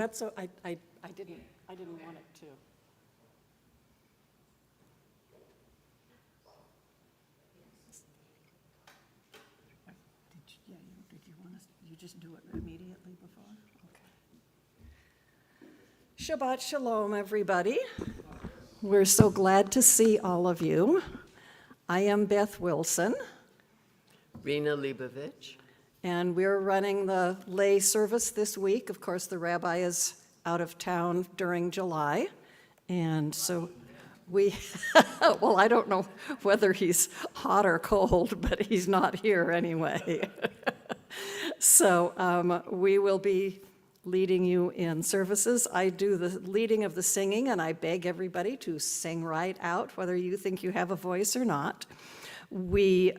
That's so, I didn't want it to. Did you want to, you just do it immediately before? Okay. Shabbat Shalom, everybody. We're so glad to see all of you. I am Beth Wilson. Rena Leibovich. And we're running the lay service this week. Of course, the rabbi is out of town during July. And so we, well, I don't know whether he's hot or cold, but he's not here anyway. So we will be leading you in services. I do the leading of the singing, and I beg everybody to sing right out, whether you think you have a voice or not. We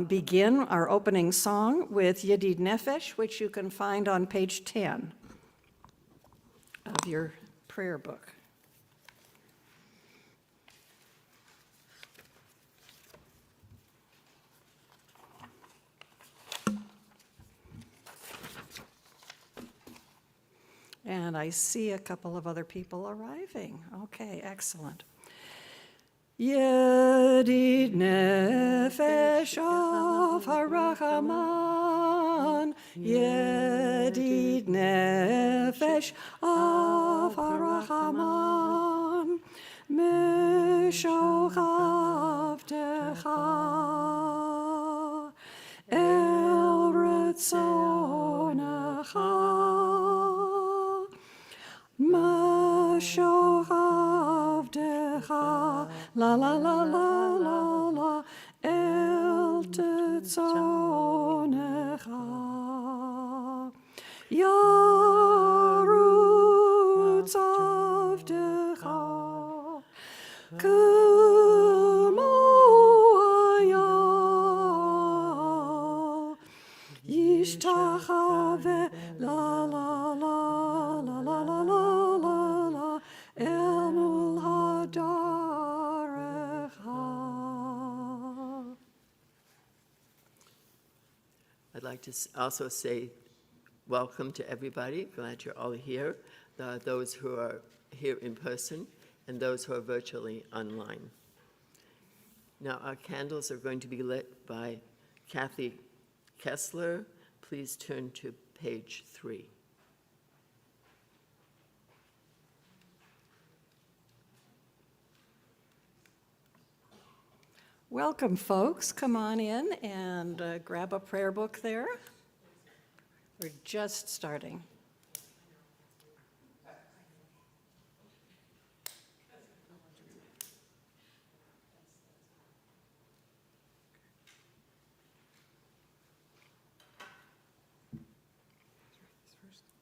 begin our opening song with Yedid Nefesh, which you can find on page 10 of your prayer book. And I see a couple of other people arriving. Okay, excellent. Yedid nefesh of harachaman, Yedid nefesh of harachaman, meshohavtecha el retzonecha, meshohavtecha la la la la la la el tetzonecha yarutz avdecha k'mo hayal yishtachave la la la la la la la la la el mul hadarecha. I'd like to also say welcome to everybody. Glad you're all here, those who are here in person and those who are virtually online. Now, our candles are going to be lit by Kathy Kessler. Please turn to page 3. Welcome, folks. Come on in and grab a prayer book there. We're just starting.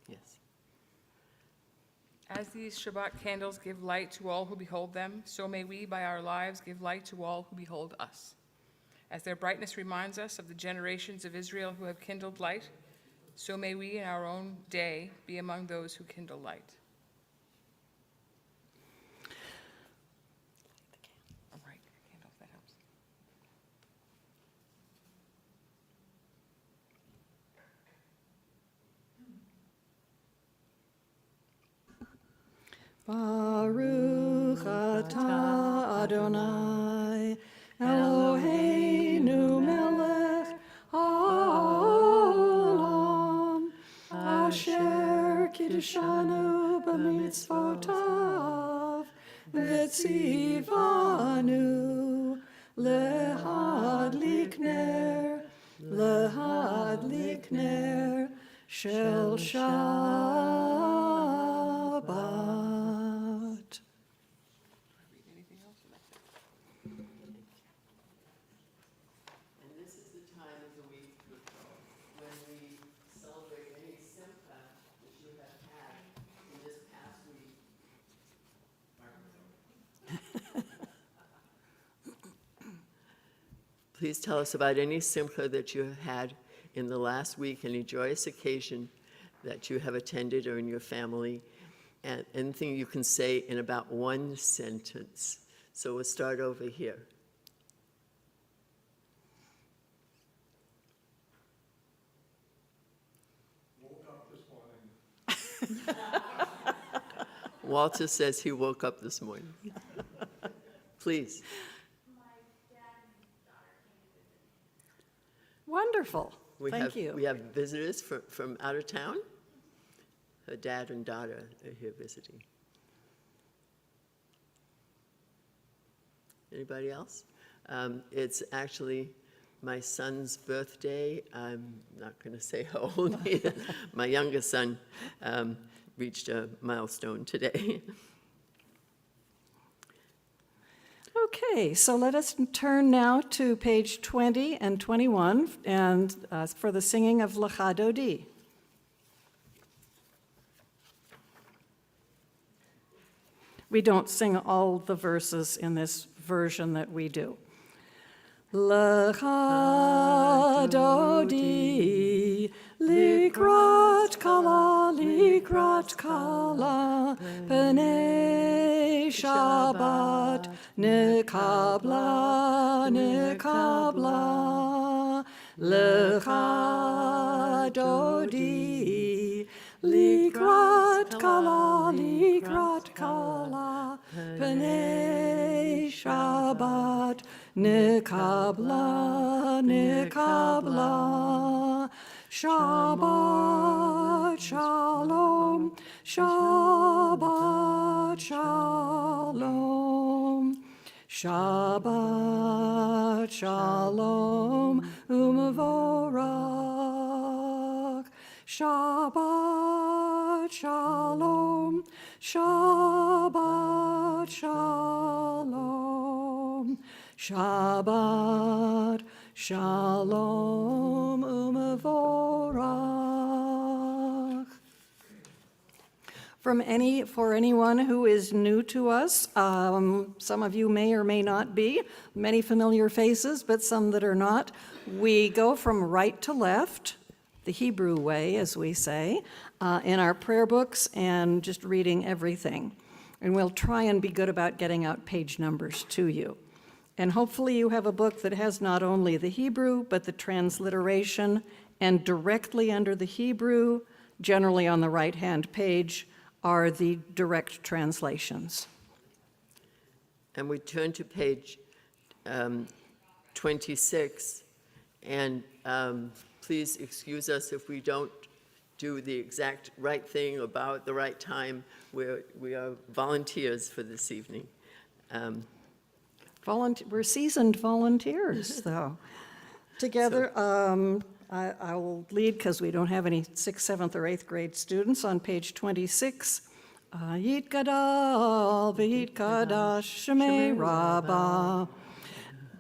Yes. As these Shabbat candles give light to all who behold them, so may we by our lives give light to all who behold us. As their brightness reminds us of the generations of Israel who have kindled light, so may we in our own day be among those who kindle light. All right, candle, if that helps. Baruch atah Adonai Eloheinu melech haolam asher kiddushanu b'mitzvotav v'tzivanu lehadlik ner shel Shabbat. Read anything else, or that's it? And this is the time of the week when we celebrate any simcha that you have had in this past week. Please tell us about any simcha that you have had in the last week, any joyous occasion that you have attended or in your family, and anything you can say in about one sentence. So we'll start over here. Woke up this morning Walter says he woke up this morning. Please. Wonderful. Thank We you. have visitors from out of town. Her dad and daughter are here visiting. Anybody else? It's actually my son's birthday. I'm not going to say how old he is. My youngest son reached a milestone today. Okay, so let us turn now to page 20 and 21 and for the singing of Lecha Dodi. We don't sing all the verses in this version that we do. Lecha Dodi, likrat kala, P'nei Shabbat, nekabla, Lecha Dodi, likrat kala, P'nei Shabbat, nekabla, Shabbat Shalom, Shabbat Shalom, Shabbat Shalom, U'Mevorach, Shabbat Shalom, Shabbat Shalom, Shabbat Shalom U'Mevorach. For anyone who is new to us, some of you may or may not be, many familiar faces, but some that are not. We go from right to left, the Hebrew way, as we say, in our prayer books and just reading everything. And we'll try and be good about getting out page numbers to you. And hopefully you have a book that has not only the Hebrew, but the transliteration, and directly under the Hebrew, generally on the right-hand page, are the direct translations. And we turn to page 26, and please excuse us if we don't do the exact right thing about the right time. We are volunteers for this evening. We're seasoned volunteers, though. Together, I will lead because we don't have any 6th, 7th, or 8th grade students on page 26. Yit gadal v'yit kadash shemei rabbah.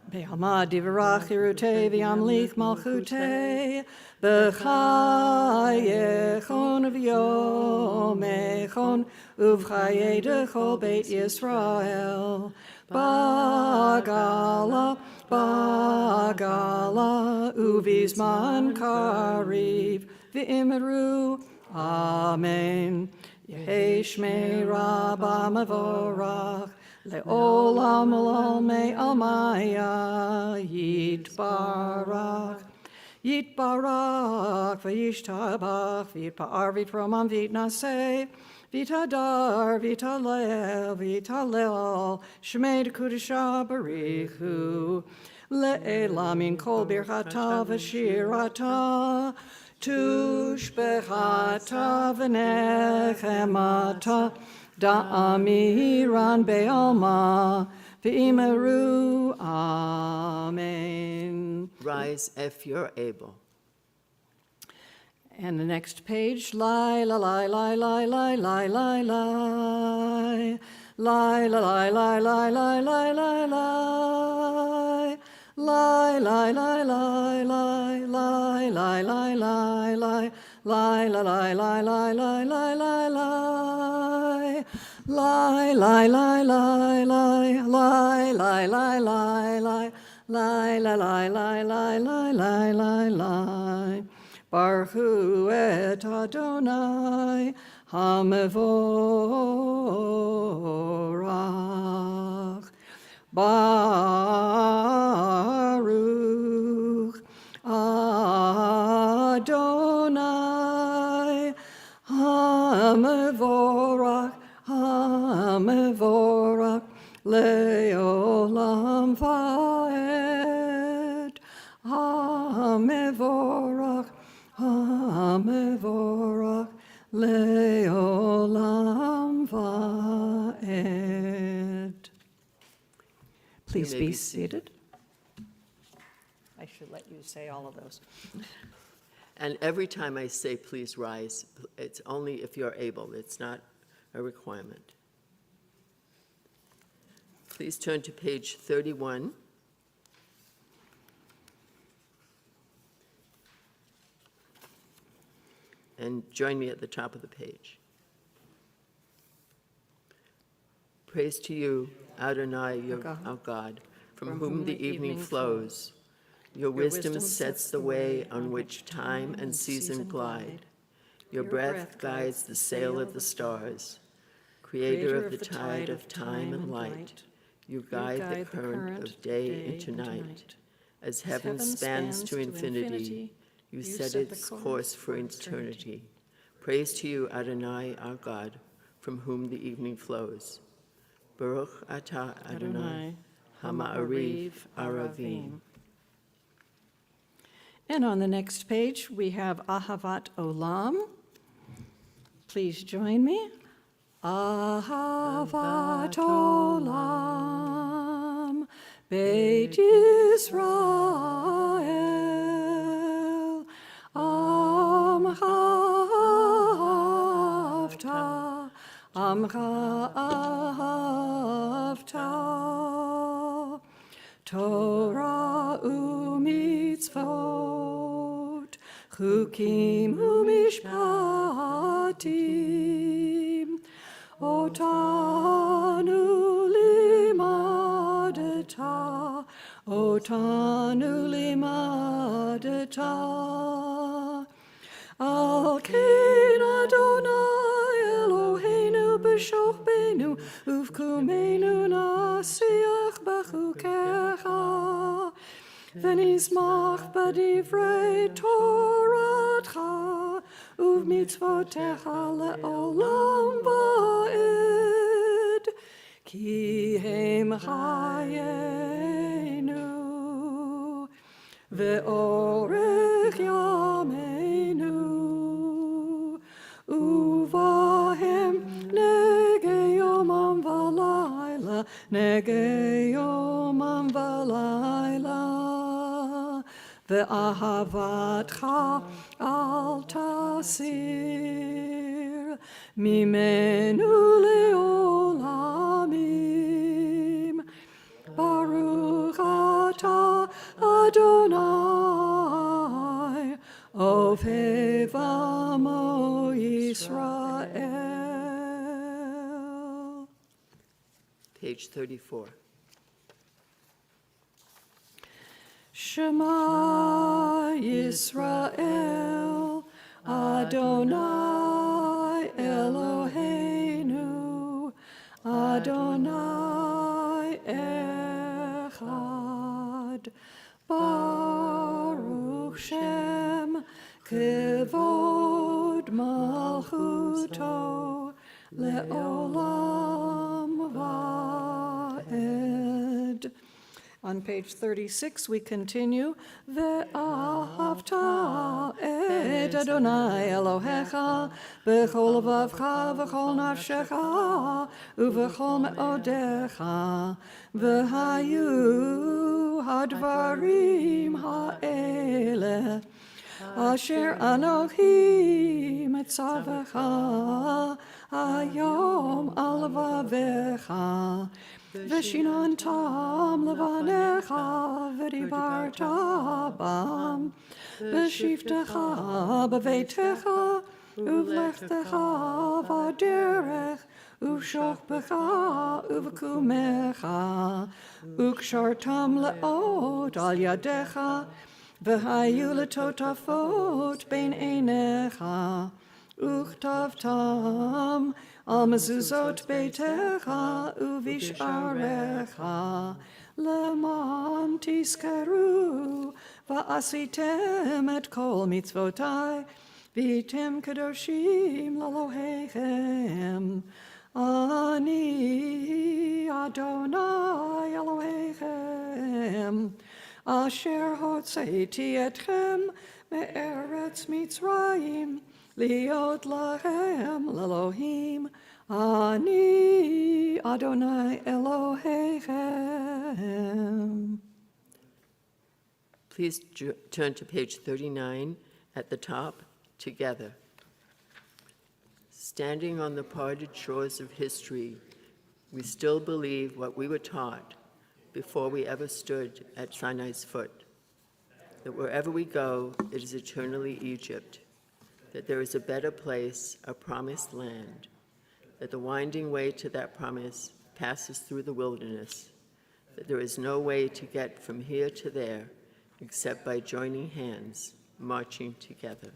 Be'alma divrach yirutei v'yamlich malchutei. B'chayechon v'yomechon uv'chayei dechol beit Yisrael. Bagala, uvizman kariv, v'imru, amen. Yehi shmei rabba mevorach, le'olam olmei almaya, yitbarach, v'yishtabach, v'yitpa'ar v'yitromam v'yitnaseh, Vitadar, Vitalel, Shmei Kudisha Barichu, Le'ela min kol birchata v'shirata, Tushbechata v'nechemata, Da'amiran be'alma, v'imeru, Amen. Rise if you're able. And the next page, lie, la, lie, lie, lie, lie, lie, lie, lie, lie, la, lie, lie, lie, lie, lie, lie, lie, lie, lie, lie, lie, lie, lie, lie, lie, lie, lie, lie, la, lie, lie, lie, lie, lie, lie, lie, lie, lie, lie, lie, lie, lie, lie, lie, lie, lie, lie, la, lie, lie, lie, lie, lie, lie, lie. Baruch et Adonai HaMevorach. Baruch Adonai HaMevorach. Hamevorach, Hamevorach, Leolam Vaed. Please may be be seated. I should let you say all of those. And every time I say please rise, it's only if you're able. It's not a requirement. Please turn to page 31. And join me at the top of the page. Praise to you, Adonai, our God, from whom the evening flows. Your wisdom sets the way on which time and season glide. Your breath guides the sail of the stars. Creator of the tide of time and light, you guide the current of day into night. As heaven spans to infinity, you set its course for eternity. Praise to you, Adonai, our God, from whom the evening flows. Baruch atah Adonai, Hama'ariv Aravim. And on the next page, we have Ahavat Olam. Please join me. Ahavat Olam, Beit Yisrael, Amcha Ahavta, Amcha Ahavta, Torah u'mitzvot, Chukim u'mishpatim, Otanu limadata, Otanu limadata. Al kein Adonai Eloheinu b'shoch benu, uvkumenu nasiach b'chukecha, v'nizmach b'divrei Toratcha, uv'mitzvotecha le'olam va'ed, ki hem chayenu, ve'orech yameinu, uvahem nege yomam v'layla, nege yomam v'layla, ve'ahavatcha al tasir, mimenu le'olamim, Baruch atah Adonai, Ohev Amo Yisrael. Page 34. Shema Yisrael, Adonai Eloheinu, Adonai Echad, Baruch Shem, Kevod Malchuto, Le'olam Va'ed. On page 36, we continue, Ve'ahavta et Adonai Elohecha, B'chol vavcha, v'chol nafshecha, u'v'chol me'odecha, v'hayu hadvarim ha'ele, asher Anochi metzavecha, hayom al vavecha, Veshinantam levanecha, v'dibarta bam, v'shivtecha b'veitecha, uv'lechtecha v'derech, uv'shochbecha uv'kumecha, u'kshartam le'ot al yadecha, v'hayu letotafot bein einecha, uchtavtam al mezuzot beitecha uvisharecha, leman tiskeru va'asitem et kol mitzvotai, v'item kadoshim lalohechem. Ani Adonai Elohechem, אשר הוצאתי אתכם מארץ מצרים, להיות להם לאלוהים, אני אדוני אלוהיכם. Please turn to page 39 at the top, together. Standing on the parted shores of history, we still believe what we were taught before we ever stood at Sinai's foot, that wherever we go, it is eternally Egypt, that there is a better place, a promised land, that the winding way to that promise passes through the wilderness, that there is no way to get from here to there except by joining hands, marching together.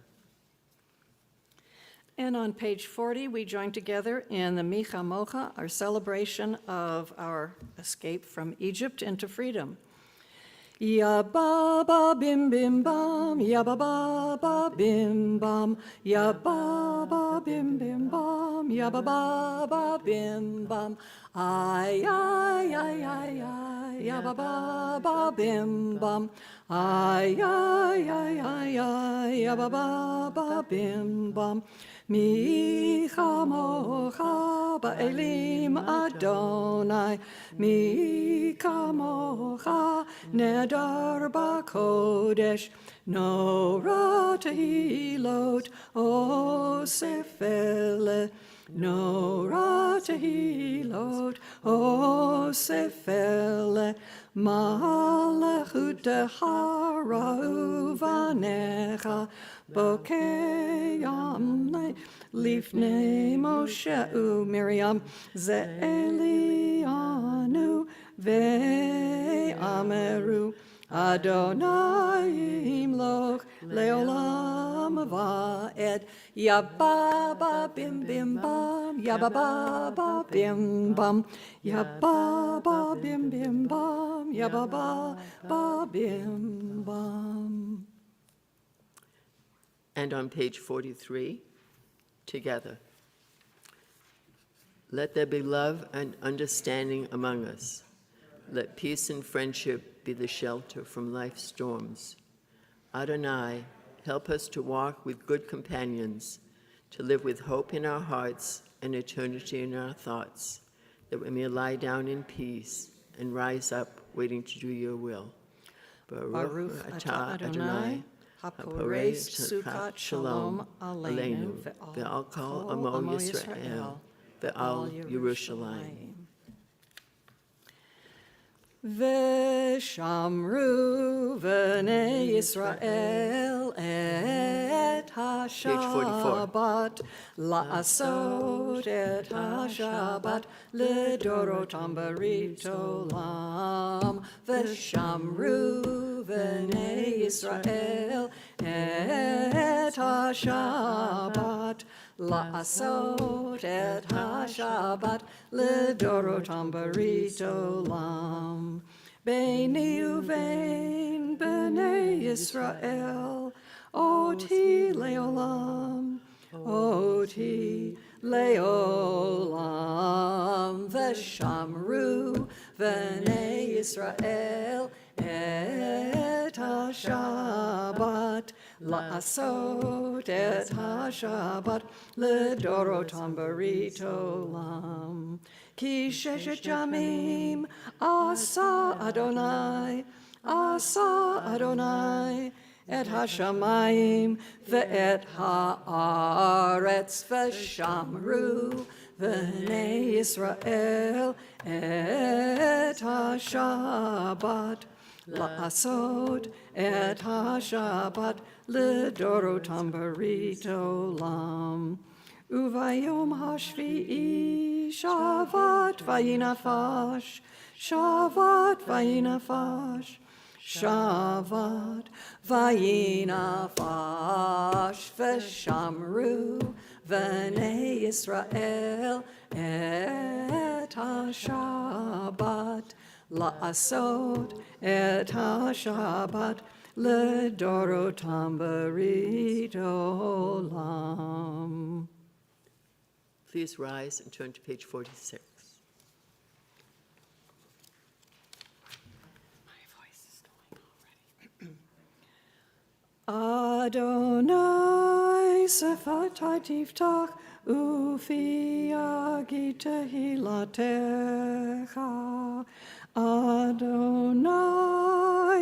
And on page 40, we join together in the Micha Mocha, our celebration of our escape from Egypt into freedom. Ya ba ba bim bim bam, ya ba ba ba bim bam, ya ba ba bim bim bam, ya ba ba ba bim bam, ay ay ay ay ay, ya ba ba ba bim bam, ay ay ay ay ay, ya ba ba ba bim bam. Mi chamocha ba'elim Adonai, mi kamocha nedar ba'kodesh, no tehilot o sefele, no tehilot o sefele, Malachutecha ra'uvanecha bokeyam lifnei Moshe u'Miriam ze'elianu ve'ameru Adonai imloch leolam va'ed ya ba ba bim bim bam ya ba ba ba bim bam ya ba ba bim bim bam ya ba ba ba bim bam. And on page 43, together. Let there be love and understanding among us. Let peace and friendship be the shelter from life's storms. Adonai, help us to walk with good companions, to live with hope in our hearts and eternity in our thoughts, that we may lie down in peace and rise up waiting to do your will. Baruch atah Adonai, haporei sukat shalom aleinu ve'al kol amo Yisrael ve'al Yerushalayim. Veshamru v'nei Yisrael et ha-Shabbat la'asot et ha-Shabbat ledorotam barit olam. Veshamru v'nei Yisrael et ha-Shabbat la'asot et ha-Shabbat ledorotam barit olam. Beini uvein b'nei Yisrael oti leolam, oti leolam. Veshamru v'nei Yisrael et ha-Shabbat la'asot et ha-Shabbat ledorotam barit olam. Ki sheshet yamim asa Adonai et hashamayim ve'et haaretz v'shamru v'nei Yisrael et ha-Shabbat la'asot et ha-Shabbat ledorotam barit olam. Uvayom hashvi'i shavat vayinafash, shavat vayinafash, shavat vayinafash, v'shamru v'nei Yisrael et ha-Shabbat la'asot et ha-Shabbat ledorotam barit olam. Please rise and turn to page 46. My voice is going Adonai sefatai tiftach ufi agita hilatecha. Adonai,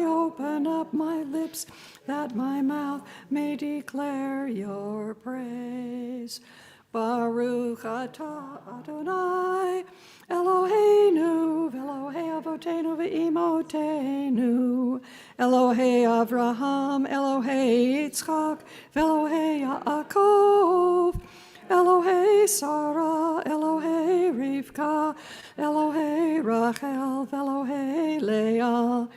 open up my lips that my mouth may declare your praise. Baruch atah Adonai, Eloheinu, Elohei Avotenu ve'imotenu, Elohei Avraham, Elohei Yitzchak, Elohei Yaakov, Elohei Sarah, Elohei Rivka, Elohei Rachel, Elohei Leah.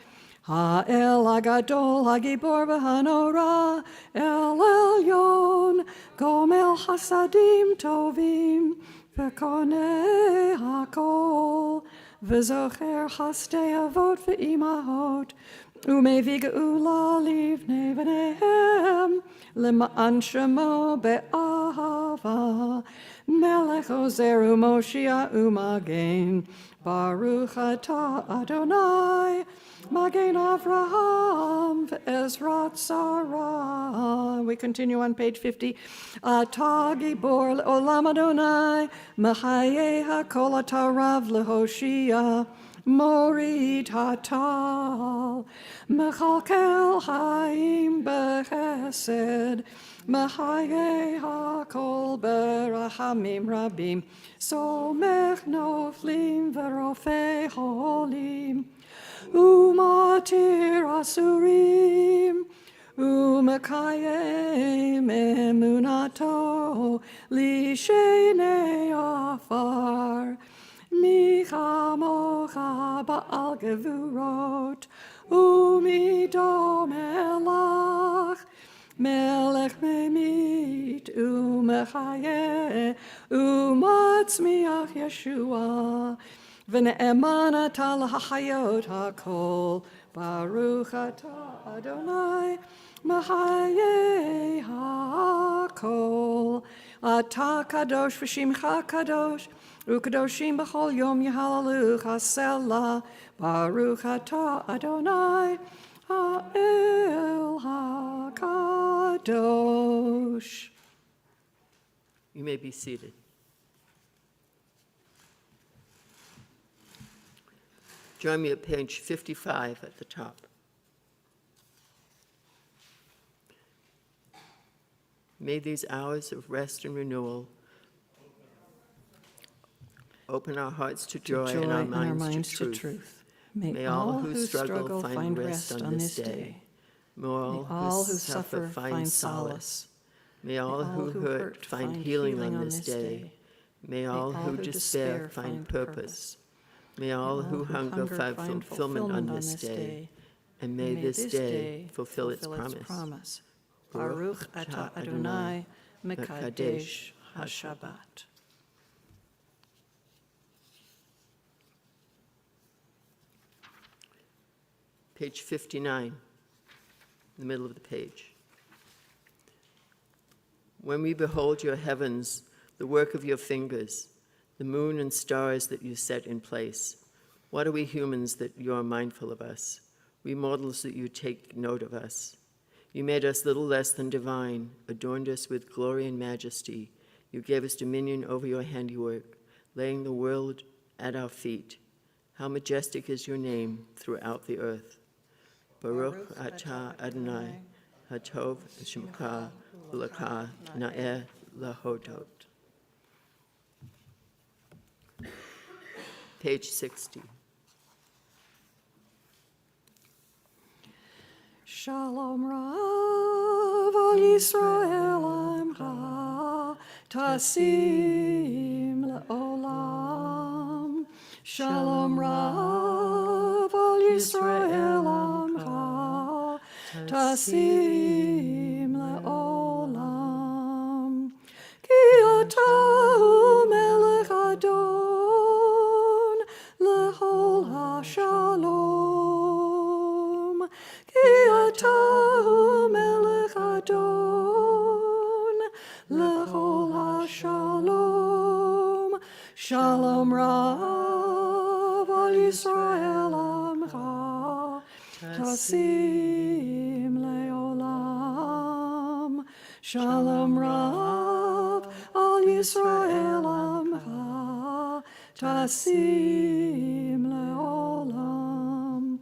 Ha'el Hagadol, Hagibor v'Hanora, El Elyon, Gomel Hasadim Tovim, V'konei Hakol, V'zocher Chastei Avot v'Imahot, Umevi Geula Livnei V'neihem, L'ma'an Shemo be'ahava, Melech Ozer u'Moshiach u'Magen, Baruch atah Adonai, Magen Avraham, Ezrat Sarah. We continue on page 50. Atah Gibor le'olam Adonai, Mahaye hakol atah Rav lehoshia, Morid hatal, Mechalkel haim bechesed, Mahaye hakol berachamim rabim, Somech noflim v'rofei holim, Umatir asurim, Umakayem emunato, Lishenei afar, Micha mocha ba'al gevurot, Umido melach, Melech memit, Umechaye, Umatzmiach Yeshua, V'ne'eman atah l'hachayot hakol, Baruch atah Adonai, Mahayeh hakol. Atah kadosh v'shimcha kadosh, U'kadoshim b'chol yom yehalalucha selah, Baruch atah Adonai, Ha'el hakadosh. You may be seated. Join me at page 55 at the top. May these hours of rest and renewal open our hearts to joy and our minds to truth. May all who struggle find rest on this day. May all who suffer find solace. May all who hurt find healing on this day. May all who despair find purpose. May all who hunger find fulfillment on this day. And may this day fulfill its promise. Baruch atah Adonai, Mekadesh HaShabbat. Page 59, in the middle of the page. When we behold your heavens, the work of your fingers, the moon and stars that you set in place, what are we humans that you are mindful of us? We mortals that you take note of us. You made us little less than divine, adorned us with glory and majesty. You gave us dominion over your handiwork, laying the world at our feet. How majestic is your name throughout the earth. Baruch atah Adonai, hatov shemka ulaka na'eh lahodot. Page 60. Shalom Rav al Yisrael Amcha Tasim Le'olam. Shalom Rav al Yisrael Amcha Tasim Le'olam. Ki atah Melech Adon Lehol HaShalom. Ki atah Melech Adon Lehol HaShalom. Shalom Rav al Yisrael Amcha Tasim Le'olam. Shalom Rav al Yisrael Amcha, Tasim leolam.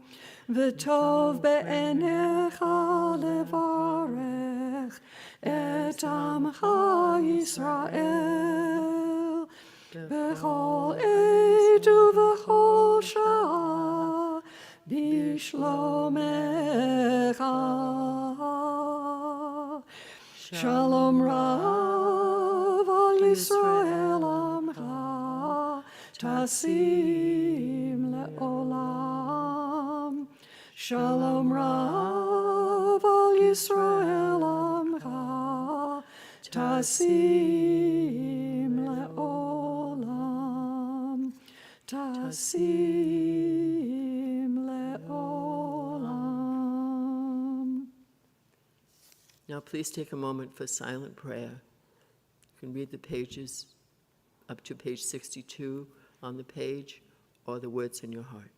V'tov be'enecha levarech et Amcha Yisrael. B'chol eit u'v'chol sha'ah b'shlomecha. Shalom Rav al Yisrael Amcha, Tasim leolam. Shalom Rav al Yisrael Amcha, Tasim leolam. Tasim leolam. Now please take a moment for silent prayer. You can read the pages up to page 62 on the page, or the words in your heart.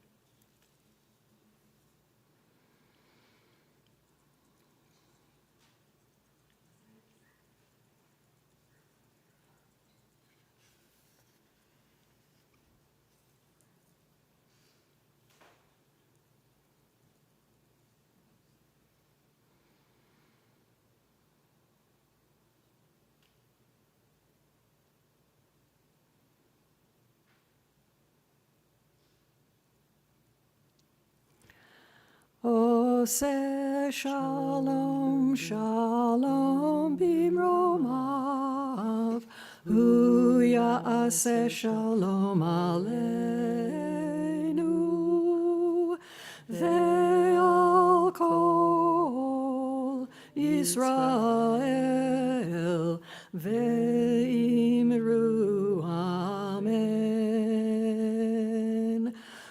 Oseh shalom, shalom bimromav, hu ya'aseh shalom aleinu, ve'al kol Yisrael, ve'imru amen.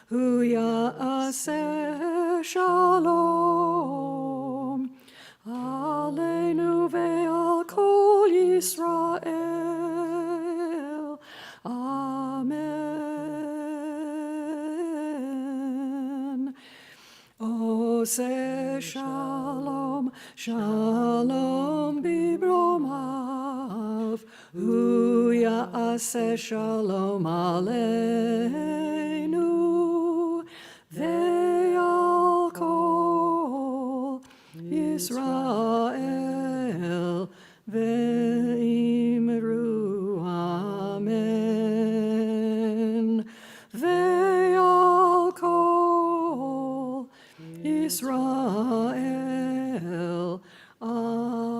Hu ya'aseh shalom aleinu ve'al kol Yisrael. Amen. Oseh shalom, shalom bibromav, hu ya'aseh shalom aleinu, ve'al kol Yisrael, ve'imru amen. Ve'al kol Yisrael, amen.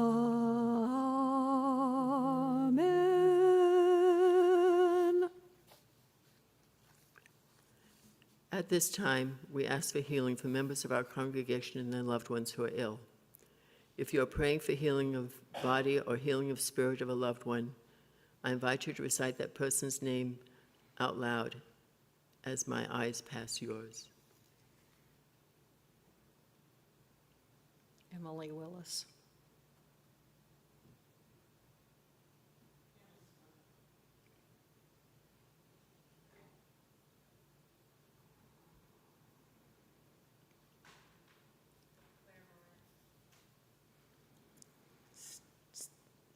At this time, we ask for healing for members of our congregation and their loved ones who are ill. If you are praying for healing of body or healing of spirit of a loved one, I invite you to recite that person's name out loud as my eyes pass yours. Emily Willis.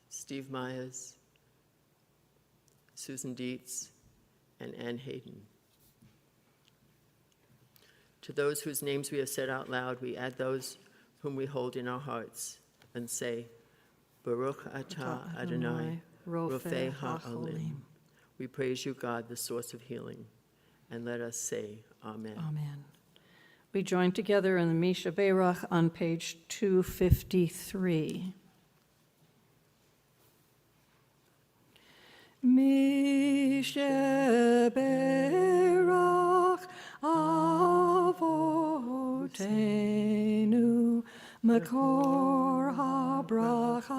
Steve Myers, Susan Dietz, and Ann Hayden. To those whose names we have said out loud, we add those whom we hold in our hearts and say, Baruch atah Adonai, Rofei ha'olim. We praise you, God, the source of healing, and let us say, Amen. Amen. We join together in the Misha Beirach on page 253. Misha Beirach Avotenu Makor HaBracha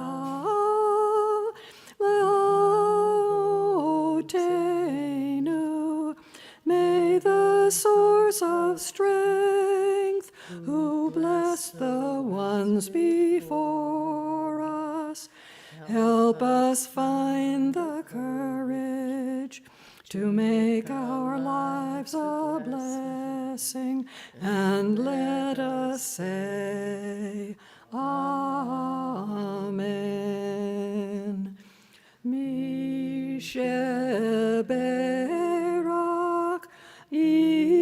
Leotenu. May the source of strength, who bless the ones before us, help us find the courage to make our lives a blessing, and let us say, Amen. leberach imotenu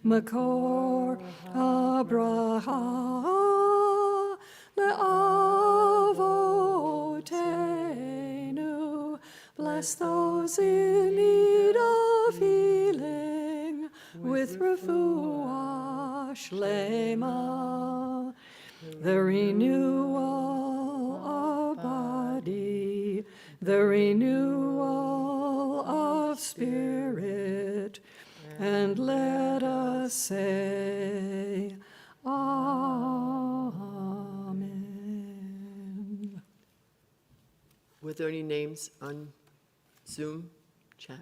makor Abraha leavotenu. Bless those in need of healing with refuah shlema, the renewal of body, the renewal of spirit, and let us say, Amen. Were there any names on Zoom chat?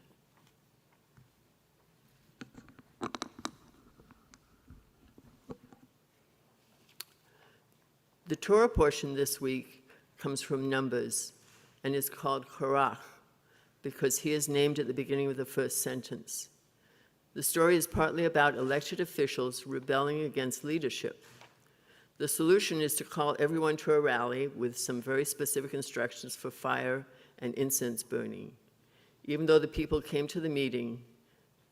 The Torah portion this week comes from Numbers and is called Korach because he is named at the beginning of the first sentence. The story is partly about elected officials rebelling against leadership. The solution is to call everyone to a rally with some very specific instructions for fire and incense burning. Even though the people came to the meeting,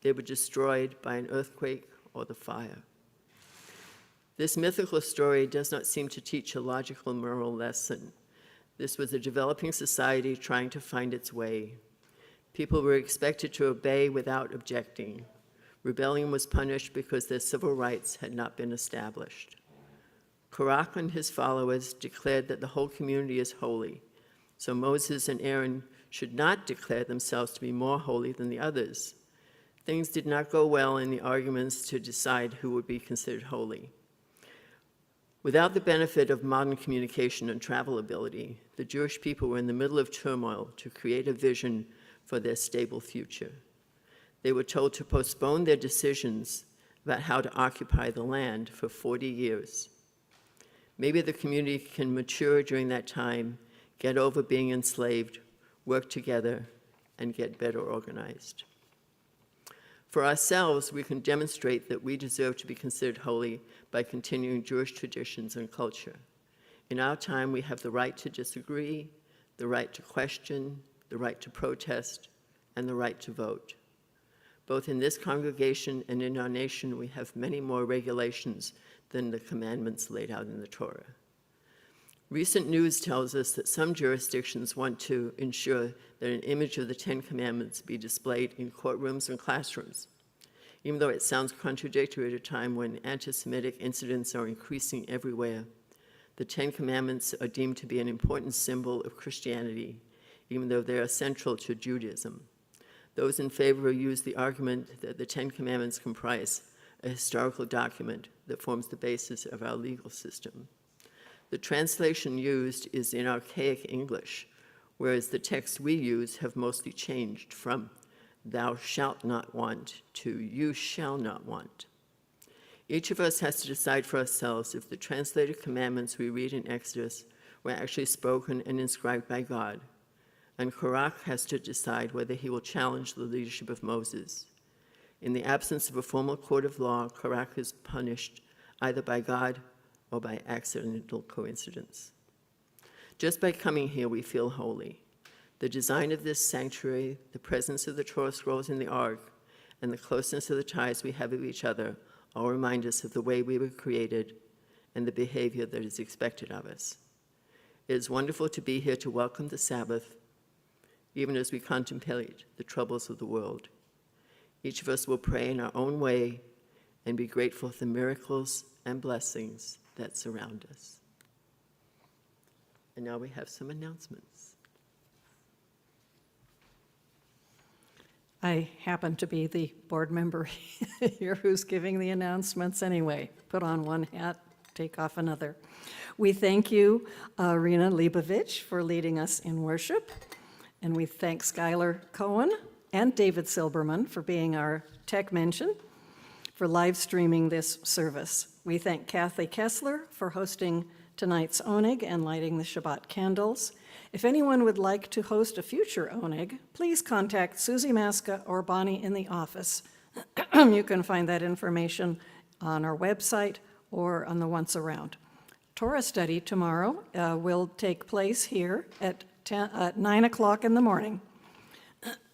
they were destroyed by an earthquake or the fire. This mythical story does not seem to teach a logical moral lesson. This was a developing society trying to find its way. People were expected to obey without objecting. Rebellion was punished because their civil rights had not been established. Korach and his followers declared that the whole community is holy, so Moses and Aaron should not declare themselves to be more holy than the others. Things did not go well in the arguments to decide who would be considered holy. Without the benefit of modern communication and travel ability, the Jewish people were in the middle of turmoil to create a vision for their stable future. They were told to postpone their decisions about how to occupy the land for 40 years. Maybe the community can mature during that time, get over being enslaved, work together, and get better organized. For ourselves, we can demonstrate that we deserve to be considered holy by continuing Jewish traditions and culture. In our time, we have the right to disagree, the right to question, the right to protest, and the right to vote. Both in this congregation and in our nation, we have many more regulations than the commandments laid out in the Torah. Recent news tells us that some jurisdictions want to ensure that an image of the Ten Commandments be displayed in courtrooms and classrooms. Even though it sounds contradictory at a time when anti-Semitic incidents are increasing everywhere, the Ten Commandments are deemed to be an important symbol of Christianity, even though they are central to Judaism. Those in favor use the argument that the Ten Commandments comprise a historical document that forms the basis of our legal system. The translation used is in archaic English, whereas the texts we use have mostly changed from "thou shalt not want" to "you shall not want." Each of us has to decide for ourselves if the translated commandments we read in Exodus were actually spoken and inscribed by God, and Korach has to decide whether he will challenge the leadership of Moses. In the absence of a formal court of law, Korach is punished either by God or by accidental coincidence. Just by coming here, we feel holy. The design of this sanctuary, the presence of the Torah scrolls in the Ark, and the closeness of the ties we have with each other all remind us of the way we were created and the behavior that is expected of us. It is wonderful to be here to welcome the Sabbath, even as we contemplate the troubles of the world. Each of us will pray in our own way and be grateful for the miracles and blessings that surround us. And now we have some announcements. I happen to be the board member here who's giving the announcements anyway. Put on one hat, take off another. We thank you, Rena Leibovich, for leading us in worship. And we thank Skylar Cohen and David Silberman for being our tech mention for live streaming this service. We thank Kathy Kessler for hosting tonight's Oneg and lighting the Shabbat candles. If anyone would like to host a future Oneg, please contact Susie Maska or Bonnie in the office. You can find that information on our website or on the Once Around. Torah study tomorrow will take place here at 9 o'clock in the morning.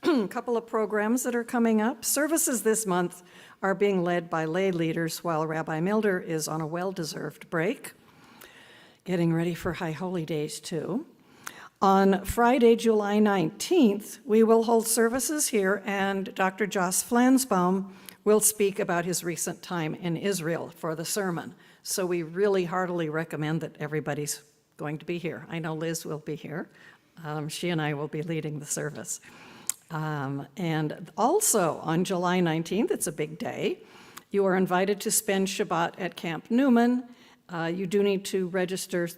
A couple of programs that are coming up. Services this month are being led by lay leaders while Rabbi Milder is on a well-deserved break, getting ready for High Holy Days too. On Friday, July 19th, we will hold services here, and Dr. Joss Flansbaum will speak about his recent time in Israel for the sermon. So we really heartily recommend that everybody's going to be here. I know Liz will be here. She and I will be leading the service. And also on July 19th, it's a big day, you are invited to spend Shabbat at Camp Newman. You do need to register,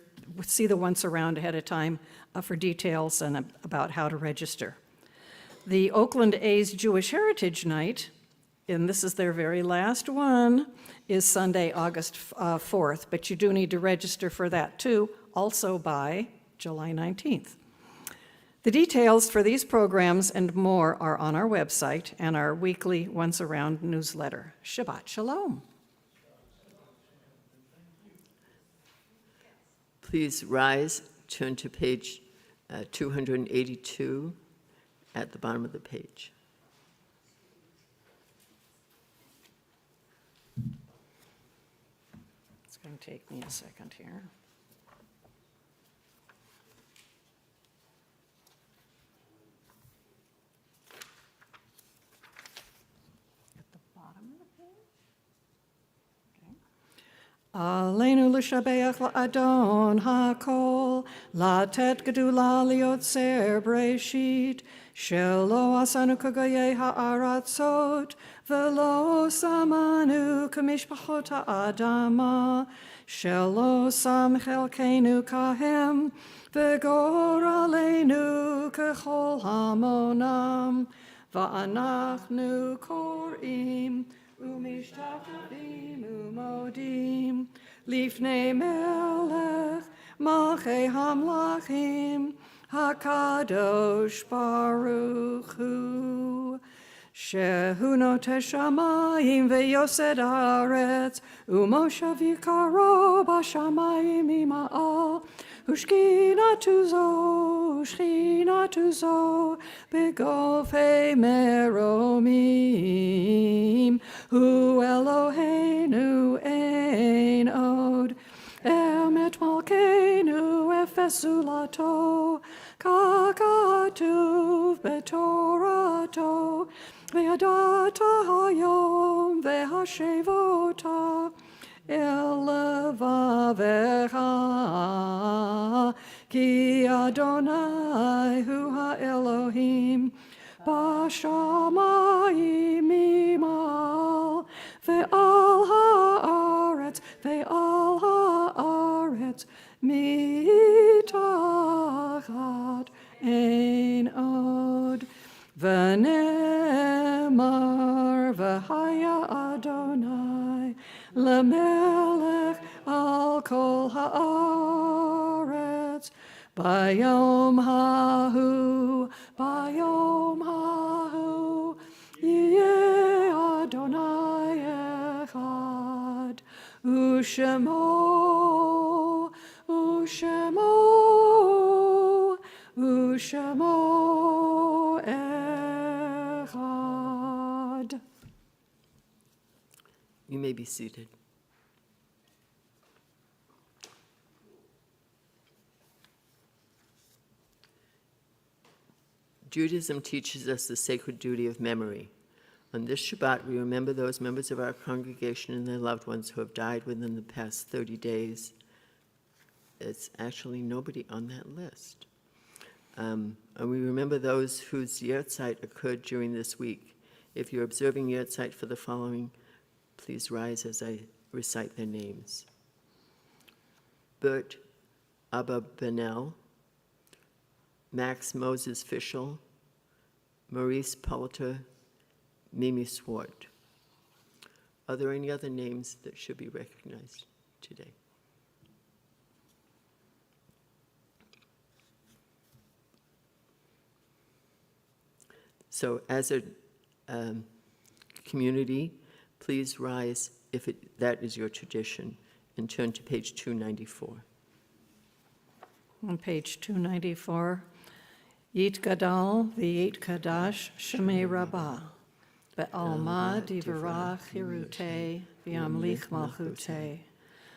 see the Once Around ahead of time for details and about how to register. The Oakland A's Jewish Heritage Night, and this is their very last one, is Sunday, August 4th, but you do need to register for that too, also by July 19th. The details for these programs and more are on our website and our weekly Once Around newsletter. Shabbat Shalom. Please rise, turn to page 282 at the bottom of the page. It's going to take me a second here. At the bottom of the page. Okay. Aleinu l'shabeach la'adon ha'kol, latet gedula liotzer breshit, shelo asanu kagayei ha'aratzot, velo samanu kamishpachot ha'adama, shelo sam chelkenu kahem, v'gor aleinu kechol hamonam, va'anachnu korim, umishtachvim umodim, lifnei melech, malchei hamlachim, hakadosh baruch hu. Shehu notesh shamayim veyosed haaretz, umoshav yikaro b'shamayim ima'al, ushkinatu zo, begofei meromim, hu Eloheinu ein od, emet malkeinu efesulato, kakatuv betorato, ve'adata hayom ve'hashevota, elevavecha, ki Adonai hu ha'Elohim, b'shamayim imal, ve'al ha'aretz, mitachat ein od, v'nemar v'haya Adonai, lemelech al kol ha'aretz, bayom hahu, yeh Adonai echad, ushemo echad. You may be seated. Judaism teaches us the sacred duty of memory. On this Shabbat, we remember those members of our congregation and their loved ones who have died within the past 30 days. It's actually nobody on that list. And we remember those whose Yahrzeit occurred during this week. If you're observing Yahrzeit for the following, please rise as I recite their names. Bert Abba Benel, Max Moses Fischel, Maurice Poulter, Mimi Swart. Are there any other names that should be recognized today? So as a community, please rise if that is your tradition and turn to page 294. On page 294, Yit Gadal v'yit Kadash Shemei Rabbah. Be'alma divarach hirute v'yamlich malchute.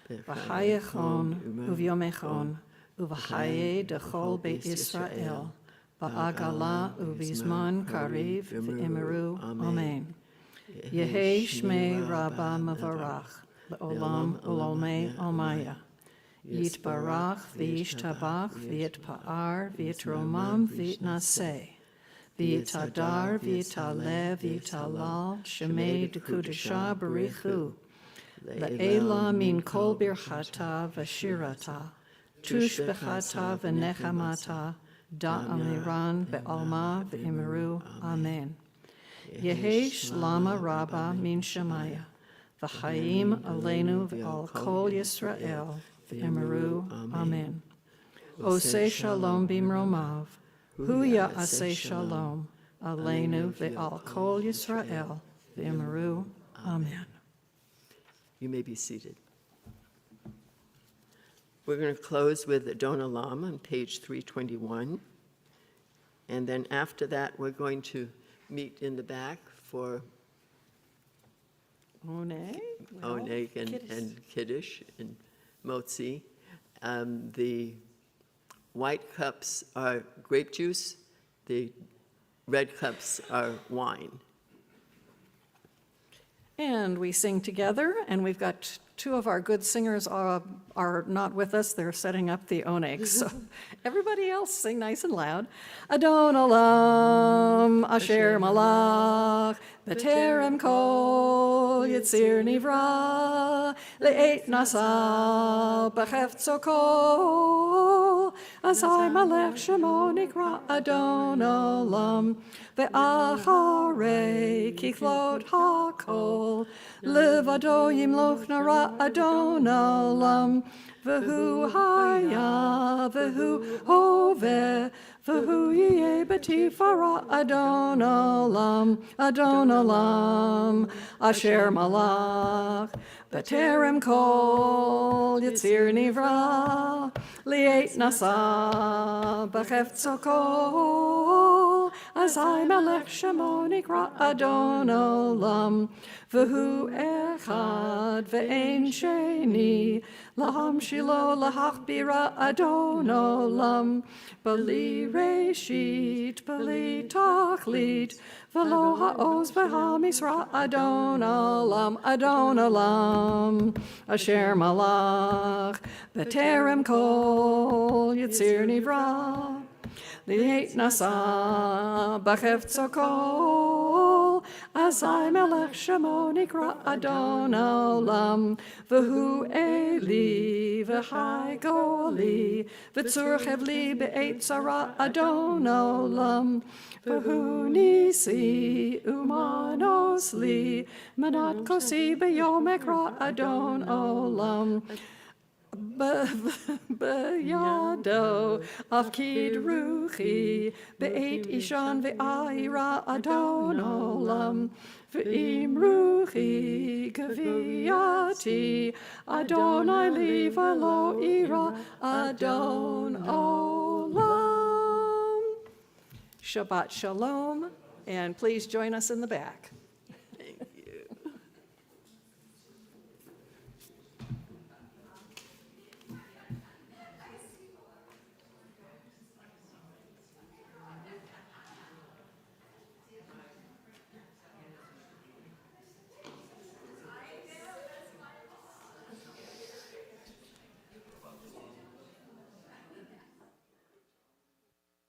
V'hayachon uvyomechon uv'haye dechol Beit Yisrael. Ba'agala uvizman kariv v'imiru. Amen. Yehi Shmei Rabbah Mavarach. Le'olam ulolmei almaya. Yitbarach v'yishtabach v'yitpa'ar v'yitromam v'yitnaseh. V'yitadar v'yitaleh v'yitalal shemei dekudesha barichu. Le'ela min kol birchata v'shirata. Tush b'chata v'nechamata. Da'amiran be'alma v'imiru. Amen. Yehi shlama rabba min shemaya. V'chaim aleinu v'al kol Yisrael. V'imiru. Amen. Oseh shalom bimromav. Huya aseh shalom. Aleinu ve'al kol Yisrael. V'imiru. Amen. You may be seated. We're going to close with Adon Olam on page 321. And then after that, we're going to meet in the back for Oneg. Oneg and Kiddush and Motzi. The white cups are grape juice. The red cups are wine. And we sing together, and we've got two of our good singers are not with us. They're setting up the oneg. So everybody else sing nice and loud. Adon Olam, Asher Malach, B'terem Kol, Yitzir Nivra, Le'et Nasa, B'chefzo Kol, Azai Malech Shemo Nikra Adon Olam, Ve'acharei Kichlot HaKol, Levado Yimloch Nara Adon Olam, V'hu Haya, V'hu Hoveh, V'hu Yeh B'tifara Adon Olam, Adon Olam, Asher Malach, B'terem Kol, Yitzir Nivra, Li'et Nasa, B'chefzo Kol, Azai Melech Shemo Nikra Adon Olam, V'hu Echad V'ein Sheni, Laham Shilo Lahachbira Adon Olam, B'li Reshit, B'li Tachlit, V'lo Ha'oz V'ha'misra Adon Olam, Adon Olam, Asher Malach, B'terem Kol, Yitzir Nivra, Li'et Nasa, B'chefzo Kol, Azai Melech Shemo Nikra Adon Olam, V'hu Eli, V'chai Goli, V'tzur Chevli B'eit Zara Adon Olam, V'hu Nisi, Umanos Li, Manat Kosi B'yom Ekra Adon Olam, B'yado Avkid Ruchi, B'eit Ishan V'aira Adon Olam, V'im Ruchi Gaviyati, Adonai Li V'lo Ira Adon Olam. Shabbat Shalom, and please join us in the back.